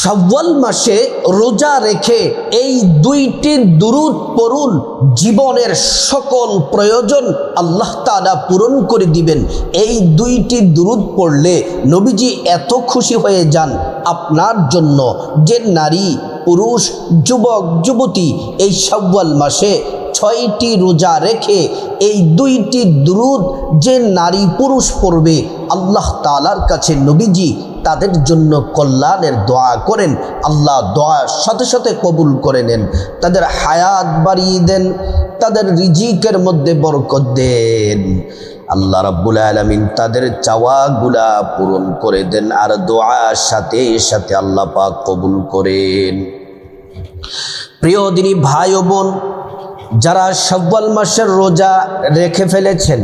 শাওয়াল মাসে রোজা রেখে এই দুইটি দুরূদ পড়ুন, জীবনের সকল প্রয়োজন আল্লাহ তাআলা পূরণ করে দিবেন। এই দুইটি দুরূদ পড়লে নবীজি এত খুশি হয়ে যান আপনার জন্য যে নারী পুরুষ যুবক যুবতী এই শাওয়াল মাসে 6টি রোজা রেখে এই দুইটি দুরূদ যে নারী পুরুষ পড়বে, আল্লাহ তাআলার কাছে নবীজি তাদের জন্য কল্যাণের দোয়া করেন। আল্লাহ দোয়ার সাথে সাথে কবুল করে নেন, তাদের হায়াত বাড়িয়ে দেন, তাদের রিজিকের মধ্যে বরকত দেন। আল্লাহ রাব্বুল আলামিন তাদের চাওয়াগুলা পূরণ করে দেন, আর দোয়ার সাথে সাথে আল্লাহ পাক কবুল করেন। প্রিয় দিনী ভাই ও বোন, যারা শাওয়াল মাসের রোজা রেখে ফেলেছেন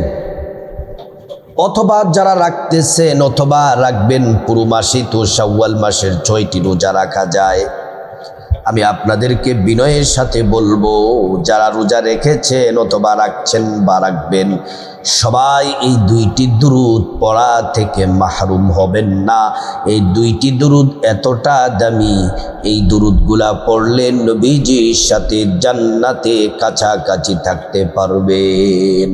অথবা যারা রাখতেছেন অথবা রাখবেন, পুরো মাসে তো শাওয়াল মাসের 6টি রোজা রাখা যায়। আমি আপনাদেরকে বিনয়ের সাথে বলবো, যারা রোজা রেখেছেন অথবা রাখছেন বা রাখবেন, সবাই এই দুইটি দুরূদ পড়া থেকে মাহরুম হবেন না। এই দুইটি দুরূদ এতটা দামি, এই দুরূদগুলা পড়লে নবীজির সাথে জান্নাতে কাছাকাছি থাকতে পারবেন।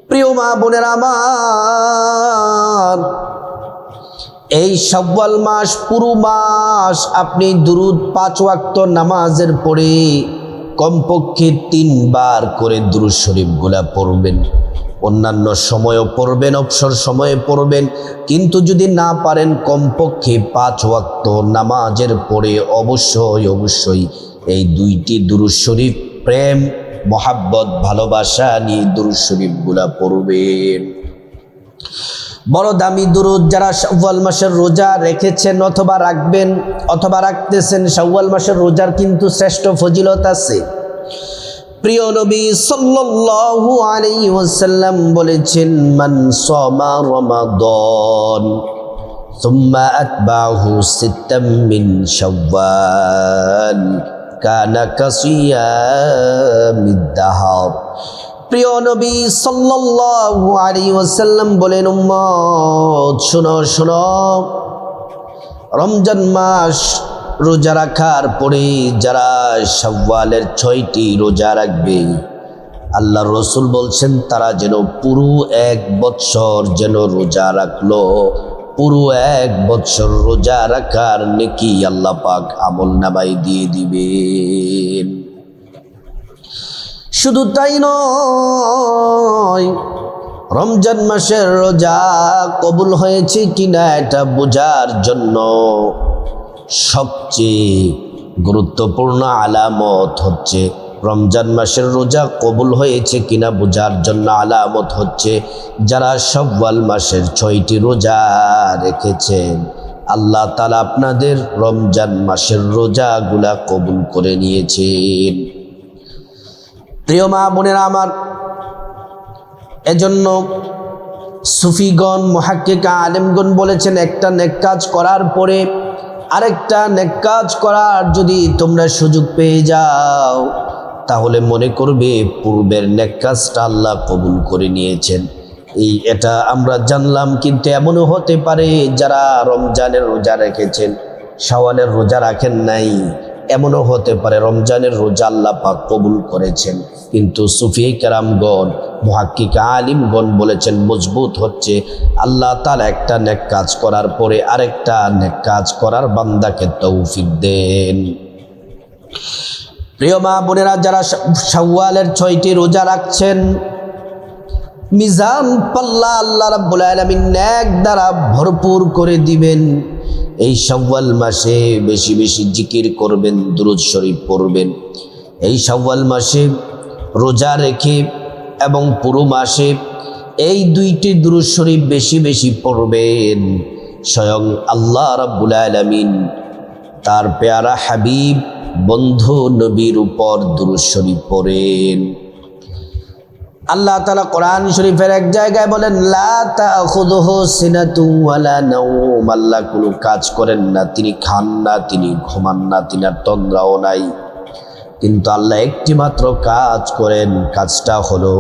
প্রিয় মা বোনেরা আমার, এই শাওয়াল মাস পুরো মাস আপনি দুরূদ 5 ওয়াক্ত নামাজের পরে কমপক্ষে 3 বার করে দুরূদ শরীফগুলা পড়বেন। অন্যান্য সময়ও পড়বেন, অবসর সময়ে পড়বেন, কিন্তু যদি না পারেন কমপক্ষে 5 ওয়াক্ত নামাজের পরে অবশ্যই এই 2টি দুরূদ শরীফ প্রেম মোহাব্বত ভালোবাসা নিয়ে দুরূদ শরীফগুলা পড়বেন। বড় দামি দুরূদ যারা শাওয়াল মাসের রোজা রেখেছেন অথবা রাখবেন অথবা রাখতেছেন, শাওয়াল মাসের রোজার কিন্তু শ্রেষ্ঠ ফজিলত আছে। প্রিয় নবী সাল্লাল্লাহু আলাইহি ওয়াসাল্লাম বলেছেন, মান সামা রমাদান সুম্মা আতবাহু সিত্তাম মিন শাওয়াল কানা কাসিয়ামিদ দাহর। প্রিয় নবী সাল্লাল্লাহু আলাইহি ওয়াসাল্লাম বলেন, উম্মত শোনো শোনো, রমজান মাস রোজা রাখার পরে যারা শাওয়ালের 6টি রোজা রাখবে, আল্লাহর রাসূল বলছেন তারা যেন পুরো 1 বছর যেন রোজা রাখলো। পুরো 1 বছর রোজা রাখার নেকি আল্লাহ পাক আমলনামায় দিয়ে দিবেন। শুধু তাই নয়, রমজান মাসের রোজা কবুল হয়েছে কিনা এটা বোঝার জন্য সবচেয়ে গুরুত্বপূর্ণ আলামত হচ্ছে, রমজান মাসের রোজা কবুল হয়েছে কিনা বোঝার জন্য আলামত হচ্ছে, যারা শাওয়াল মাসের 6টি রোজা রেখেছেন, আল্লাহ তাআলা আপনাদের রমজান মাসের রোজাগুলা কবুল করে নিয়েছেন। প্রিয় মা বোনেরা আমার, এজন্য সুফিগণ মুহাক্কিক আলেমগণ বলেছেন, একটা নেক কাজ করার পরে আরেকটা নেক কাজ করার যদি তোমরা সুযোগ পেয়ে যাও, তাহলে মনে করবে পূর্বের নেক কাজটা আল্লাহ কবুল করে নিয়েছেন। এটা আমরা জানলাম, কিন্তু এমনও হতে পারে যারা রমজানের রোজা রেখেছেন শাওয়ালের রোজা রাখেন নাই, এমনও হতে পারে রমজানের রোজা আল্লাহ পাক কবুল করেছেন, কিন্তু সুফি কেরামগণ মুহাক্কিক আলিমগণ বলেছেন মজবুত হচ্ছে আল্লাহ তাআলা একটা নেক কাজ করার পরে আরেকটা নেক কাজ করার বান্দাকে তৌফিক দেন। প্রিয় মা বোনেরা, যারা শাওয়ালের 6টি রোজা রাখছেন, মিজান পাল্লা আল্লাহ রাব্বুল আলামিন নেক দ্বারা ভরপুর করে দিবেন। এই শাওয়াল মাসে বেশি বেশি জিকির করবেন, দুরূদ শরীফ পড়বেন। এই শাওয়াল মাসে রোজা রেখে এবং পুরো মাসে এই 2টি দুরূদ শরীফ বেশি বেশি পড়বেন। স্বয়ং আল্লাহ রাব্বুল আলামিন তার পেয়ারা হাবিব বন্ধু নবীর উপর দুরূদ শরীফ পড়েন। আল্লাহ তাআলা কোরআন শরীফের এক জায়গায় বলেন, লা তাখুযুহু সিনাতু ওয়ালা নাওম, আল্লাহ কোনো কাজ করেন না, তিনি খান না, তিনি ঘুমান না, তিনার তন্দ্রাও নাই, কিন্তু আল্লাহ একটি মাত্র কাজ করেন, কাজটা হলো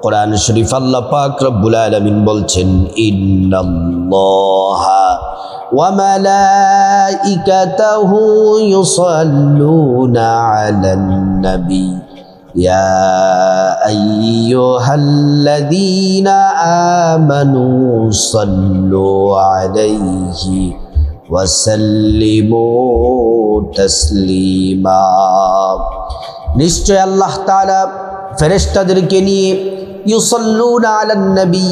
কোরআন শরীফ আল্লাহ পাক রব্বুল আলামিন বলছেন, ইন্নাল্লাহা وملائكته يصلون على النبي يا أيها الذين آمنوا صلوا عليه وسلموا تسليما নিশ্চয় আল্লাহ তাআলা ফেরেশতাদেরকে নিয়ে ইউসাল্লুনা আলান নবী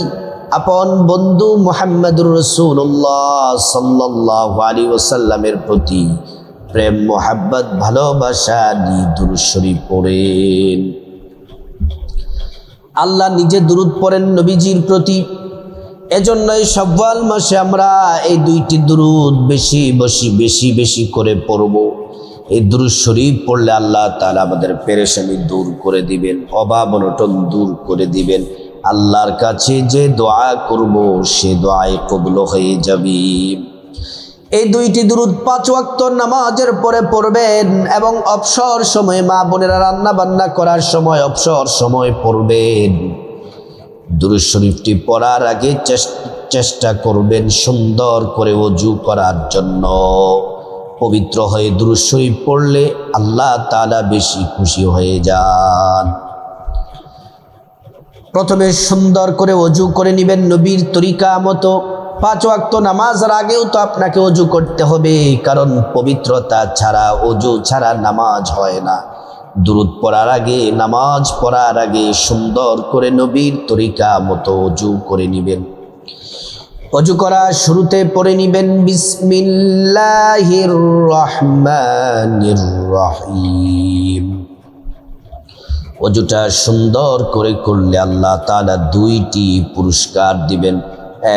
আপন বন্ধু মুহাম্মদুর রাসূলুল্লাহ সাল্লাল্লাহু আলাইহি ওয়াসাল্লামের প্রতি প্রেম মোহাব্বত ভালোবাসা নিয়ে দুরূদ শরীফ পড়েন। আল্লাহ নিজে দুরূদ পড়েন নবীজির প্রতি। এজন্যই শাওয়াল মাসে আমরা এই দুইটি দুরূদ বেশি বেশি করে পড়ব। এই দুরূদ শরীফ পড়লে আল্লাহ তাআলা আমাদের পেরেশানি দূর করে দিবেন, অভাব অনটন দূর করে দিবেন। আল্লাহর কাছে যে দোয়া করব সে দোয়ায় কবুল হয়ে যাবে। এই দুইটি দুরূদ 5 ওয়াক্ত নামাজের পরে পড়বেন এবং অবসর সময়ে মা বোনেরা রান্না বান্না করার সময় অবসর সময় পড়বেন। দুরূদ শরীফটি পড়ার আগে চেষ্টা করবেন সুন্দর করে ওযু করার জন্য। পবিত্র হয়ে দুরূদ শরীফ পড়লে আল্লাহ তাআলা বেশি খুশি হয়ে যান। প্রথমে সুন্দর করে ওযু করে নেবেন নবীর তরিকা মতো। 5 ওয়াক্ত নামাজের আগেও তো আপনাকে ওযু করতে হবে, কারণ পবিত্রতা ছাড়া ওযু ছাড়া নামাজ হয় না। দুরূদ পড়ার আগে নামাজ পড়ার আগে সুন্দর করে নবীর তরিকা মতো ওযু করে নেবেন। ওযু করা শুরুতে পড়ে নেবেন বিসমিল্লাহির রহমানির রহিম। ওযুটা সুন্দর করে করলে আল্লাহ তাআলা 2টি পুরস্কার দিবেন।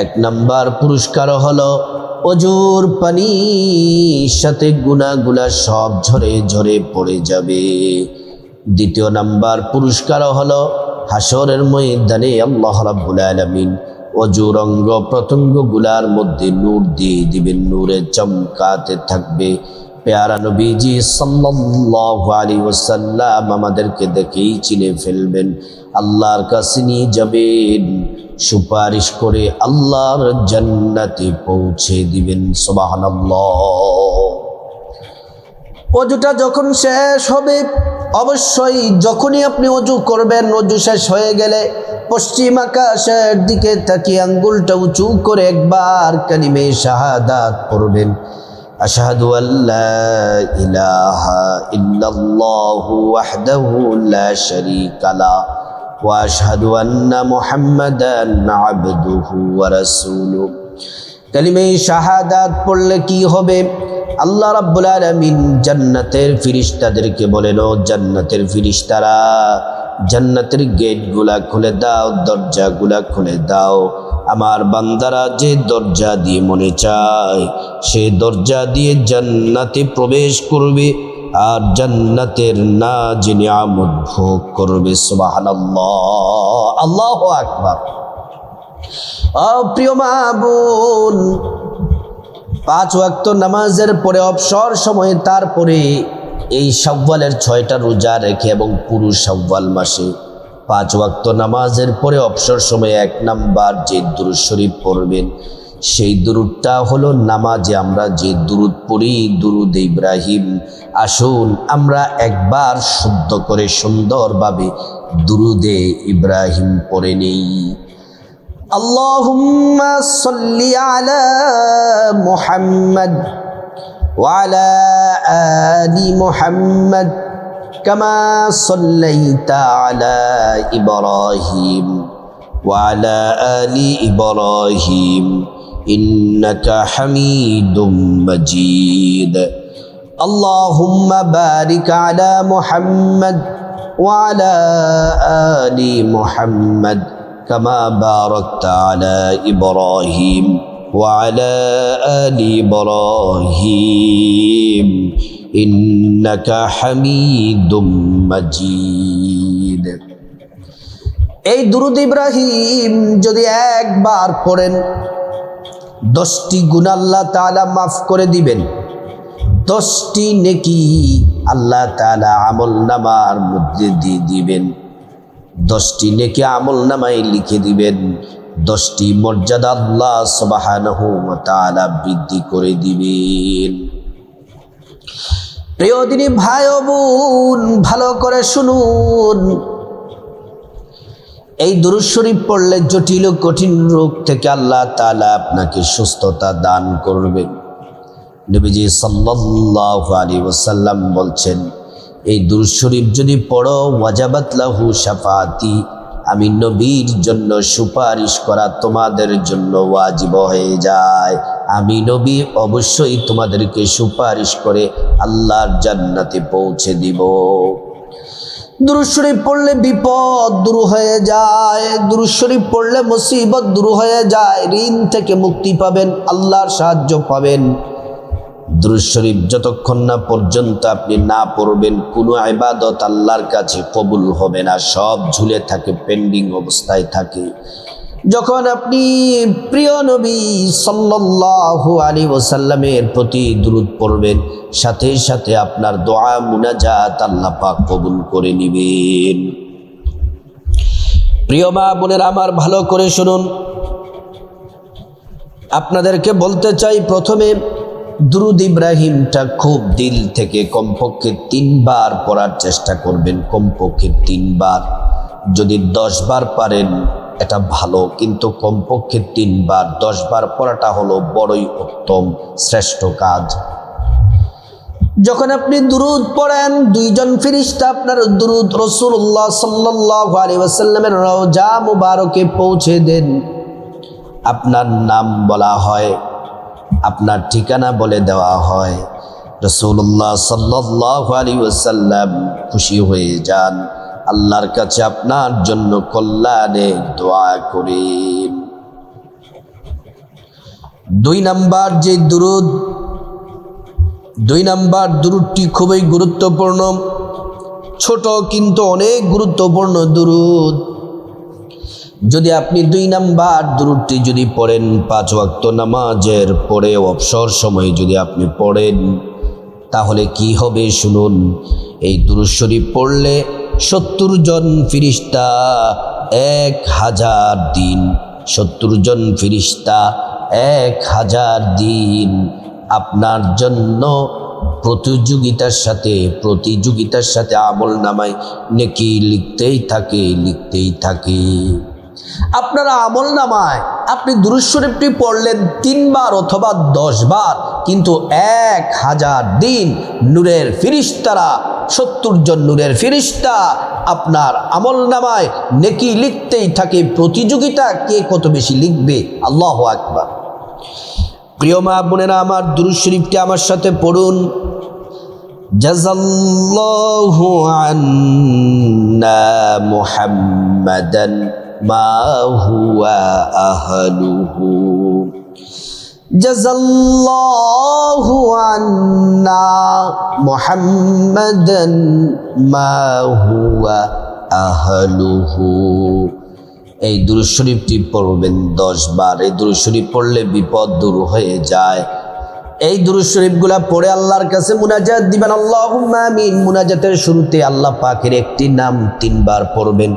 1 নাম্বার পুরস্কার হলো ওযুর পানির সাথে গুনাহগুলা সব ঝরে ঝরে পড়ে যাবে। 2 নাম্বার পুরস্কার হলো হাসরের ময়দানে আল্লাহ রাব্বুল আলামিন ওযুর অঙ্গ প্রত্যঙ্গগুলার মধ্যে নূর দিয়ে দিবেন, নূরে চমকাতে থাকবে। প্যারা নবীজি সাল্লাল্লাহু আলাইহি ওয়াসাল্লাম আমাদেরকে দেখেই চিনে ফেলবেন, আল্লাহর কাছে নিয়ে যাবেন, সুপারিশ করে আল্লাহর জান্নাতে পৌঁছে দিবেন। সুবহানাল্লাহ। ওযুটা যখন শেষ হবে, অবশ্যই যখনই আপনি ওযু করবেন, ওযু শেষ হয়ে গেলে পশ্চিম আকাশের দিকে তাকিয়ে আঙ্গুলটা উঁচু করে একবার কালিমে শাহাদাত পড়বেন। আশহাদু আল্লা ইলাহা ইল্লাল্লাহু ওয়াহদাহু লা শারীকা লাহু ওয়া আশহাদু আন্না মুহাম্মাদান আবদুহু ওয়া রাসূলুহু। কালিমে শাহাদাত পড়লে কি হবে? আল্লাহ রাব্বুল আলামিন জান্নাতের ফেরেশতাদেরকে বলেন, ও জান্নাতের ফেরেশতারা, জান্নাতের গেটগুলা খুলে দাও, দরজাগুলা খুলে দাও। আমার বান্দারা যে দরজা দিয়ে মনে চায় সে দরজা দিয়ে জান্নাতে প্রবেশ করবে আর জান্নাতের নাজ নিয়ামত ভোগ করবে। সুবহানাল্লাহ, আল্লাহু আকবার। প্রিয় মা বোন, 5 ওয়াক্ত নামাজের পরে অবসর সময়ে তারপরে এই শাওয়ালের 6টা রোজা রেখে এবং পুরো শাওয়াল মাসে 5 ওয়াক্ত নামাজের পরে অবসর সময়ে 1 নাম্বার যে দুরূদ শরীফ পড়বেন সেই দুরূদটা হলো নামাজে আমরা যে দুরূদ পড়ি, দুরূদ ইব্রাহিম। আসুন আমরা একবার শুদ্ধ করে সুন্দরভাবে দুরূদে ইব্রাহিম পড়ে নেই। আল্লাহুম্মা সাল্লি আলা মুহাম্মাদ ওয়া আলা আলি মুহাম্মাদ কামা সাল্লাইতা আলা ইব্রাহিম ওয়া আলা আলি ইব্রাহিম ইন্নাকা হামিদুম মাজিদ। আল্লাহুম্মা বারিক আলা মুহাম্মাদ ওয়া আলা আলি মুহাম্মাদ كما باركت على إبراهيم وعلى آل إبراهيم إنك حميد مجيد। এই দুরূদ ইব্রাহিম যদি একবার পড়েন 10টি গুনাহ আল্লাহ তাআলা মাফ করে দিবেন। 10টি নেকি আল্লাহ তাআলা আমলনামার মধ্যে দিয়ে দিবেন। 10টি নেকি আমলনামায় লিখে দিবেন। 10টি মর্যাদা আল্লাহ সুবহানাহু ওয়া তাআলা বৃদ্ধি করে দিবেন। প্রিয় দিনী ভাই ও বোন, ভালো করে শুনুন, এই দুরূদ শরীফ পড়লে জটিল ও কঠিন রোগ থেকে আল্লাহ তাআলা আপনাকে সুস্থতা দান করবেন। নবীজি সাল্লাল্লাহু আলাইহি ওয়াসাল্লাম বলছেন, এই দুরূদ শরীফ যদি পড়ো ওয়াজাবাত লাহু শাফাআতি, আমি নবীর জন্য সুপারিশ করা তোমাদের জন্য ওয়াজিব হয়ে যায়। আমি নবী অবশ্যই তোমাদেরকে সুপারিশ করে আল্লাহর জান্নাতে পৌঁছে দিব। দুরূদ শরীফ পড়লে বিপদ দূর হয়ে যায়, দুরূদ শরীফ পড়লে মুসিবত দূর হয়ে যায়, ঋণ থেকে মুক্তি পাবেন, আল্লাহর সাহায্য পাবেন। দুরূদ শরীফ যতক্ষণ না পর্যন্ত আপনি না পড়বেন, কোনো ইবাদত আল্লাহর কাছে কবুল হবে না, সব ঝুলে থাকে, পেন্ডিং অবস্থায় থাকে। যখন আপনি প্রিয় নবী সাল্লাল্লাহু আলাইহি ওয়াসাল্লামের প্রতি দুরূদ পড়বেন, সাথে সাথে আপনার দোয়া মুনাজাত আল্লাহ পাক কবুল করে নেবেন। প্রিয় মা বোনেরা আমার, ভালো করে শুনুন, আপনাদেরকে বলতে চাই, প্রথমে দুরূদ ইব্রাহিমটা খুব দিল থেকে কমপক্ষে 3 বার পড়ার চেষ্টা করবেন, কমপক্ষে 3 বার। যদি 10 বার পারেন এটা ভালো, কিন্তু কমপক্ষে 3 বার, 10 বার পড়াটা হলো বড়ই উত্তম, শ্রেষ্ঠ কাজ। যখন আপনি দুরূদ পড়েন, 2 জন ফেরেশতা আপনার দুরূদ রাসূলুল্লাহ সাল্লাল্লাহু আলাইহি ওয়াসাল্লামের রওজা মুবারকে পৌঁছে দেন। আপনার নাম বলা হয়, আপনার ঠিকানা বলে দেওয়া হয়, রাসূলুল্লাহ সাল্লাল্লাহু আলাইহি ওয়াসাল্লাম খুশি হয়ে যান, আল্লাহর কাছে আপনার জন্য কল্যাণে দোয়া করেন। 2 নাম্বার যে দুরূদ, 2 নাম্বার দুরূদটি খুবই গুরুত্বপূর্ণ, ছোট কিন্তু অনেক গুরুত্বপূর্ণ দুরূদ। যদি আপনি 2 নাম্বার দুরূদটি যদি পড়েন, 5 ওয়াক্ত নামাজের পরে অবসর সময় যদি আপনি পড়েন, তাহলে কি হবে শুনুন। এই দুরূদ শরীফ পড়লে 70 জন ফেরেশতা 1000 দিন, 70 জন ফেরেশতা 1000 দিন আপনার জন্য প্রতিযোগিতার সাথে আমল নামায় নেকি লিখতেই থাকে। আপনারা আমল নামায় আপনি দুরূদ শরীফটি পড়লেন 3 বার অথবা 10 বার, কিন্তু 1000 দিন নূরের ফেরেশতারা, 70 জন নূরের ফেরেশতা আপনার আমল নামায় নেকি লিখতেই থাকে। প্রতিযোগিতা কে কত বেশি লিখবে। আল্লাহু আকবার। প্রিয় মা বোনেরা আমার, দুরূদ শরীফটি আমার সাথে পড়ুন। জাযাল্লাহু আন্না মুহাম্মাদান মা হুয়া আহলুহু, জাযাল্লাহু আন্না মুহাম্মাদান মা হুয়া আহলুহু। এই দুরূদ শরীফটি পড়বেন 10 বার। এই দুরূদ শরীফ পড়লে বিপদ দূর হয়ে যায়। এই দুরূদ শরীফগুলা পড়ে আল্লাহর কাছে মুনাজাত দিবেন, আল্লাহুম্মা আমিন। মুনাজাতের শুরুতে আল্লাহ পাকের একটি নাম 3 বার পড়বেন।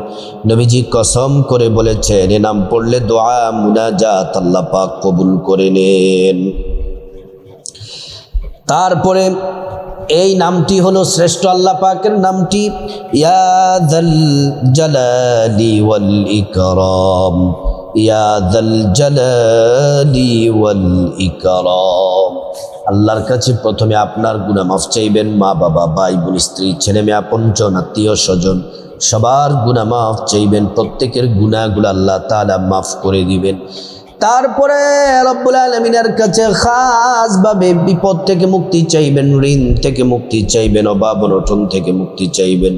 নবীজি কসম করে বলেছেন, এই নাম পড়লে দোয়া মুনাজাত আল্লাহ পাক কবুল করে নেন। তারপরে এই নামটি হলো শ্রেষ্ঠ আল্লাহ পাকের নামটি, ইয়া যাল জালালি ওয়াল ইকরাম, ইয়া যাল জালালি ওয়াল ইকরাম। আল্লাহর কাছে প্রথমে আপনার গুনাহ মাফ চাইবেন, মা বাবা, ভাই বোন, স্ত্রী, ছেলে মেয়ে, আপনজন, আত্মীয় স্বজন, সবার গুনাহ মাফ চাইবেন। প্রত্যেকের গুনাহগুলো আল্লাহ তাআলা মাফ করে দিবেন। তারপরে রব্বুল আলামিনের কাছে খাসভাবে বিপদ থেকে মুক্তি চাইবেন, ঋণ থেকে মুক্তি চাইবেন, অভাব অনটন থেকে মুক্তি চাইবেন,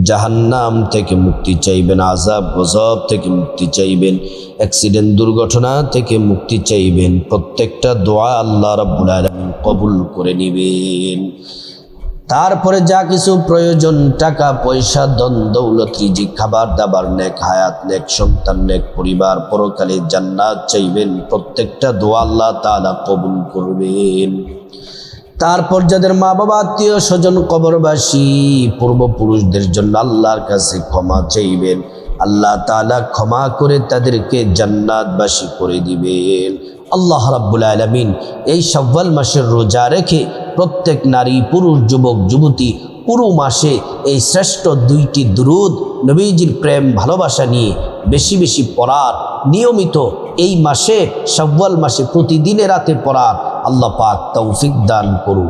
জাহান্নাম থেকে মুক্তি চাইবেন, আযাব গজব থেকে মুক্তি চাইবেন, অ্যাক্সিডেন্ট দুর্ঘটনা থেকে মুক্তি চাইবেন। প্রত্যেকটা দোয়া আল্লাহ রাব্বুল আলামিন কবুল করে নেবেন। তারপরে যা কিছু প্রয়োজন, টাকা পয়সা, ধন দৌলত, রিজিক, খাবার দাবার, নেক হায়াত, নেক সন্তান, নেক পরিবার, পরকালে জান্নাত চাইবেন। প্রত্যেকটা দোয়া আল্লাহ তাআলা কবুল করবেন। তারপর যাদের মা বাবা, আত্মীয় স্বজন কবরবাসী, পূর্বপুরুষদের জন্য আল্লাহর কাছে ক্ষমা চাইবেন। আল্লাহ তাআলা ক্ষমা করে তাদেরকে জান্নাতবাসী করে দিবেন। আল্লাহ রাব্বুল আলামিন এই শাওয়াল মাসের রোজা রেখে প্রত্যেক নারী পুরুষ যুবক যুবতী পুরো মাসে এই শ্রেষ্ঠ 2টি দুরূদ নবীজির প্রেম ভালোবাসা নিয়ে বেশি বেশি পড়ার, নিয়মিত এই মাসে শাওয়াল মাসে প্রতিদিনের রাতে পড়ার আল্লাহ পাক তৌফিক দান করুন।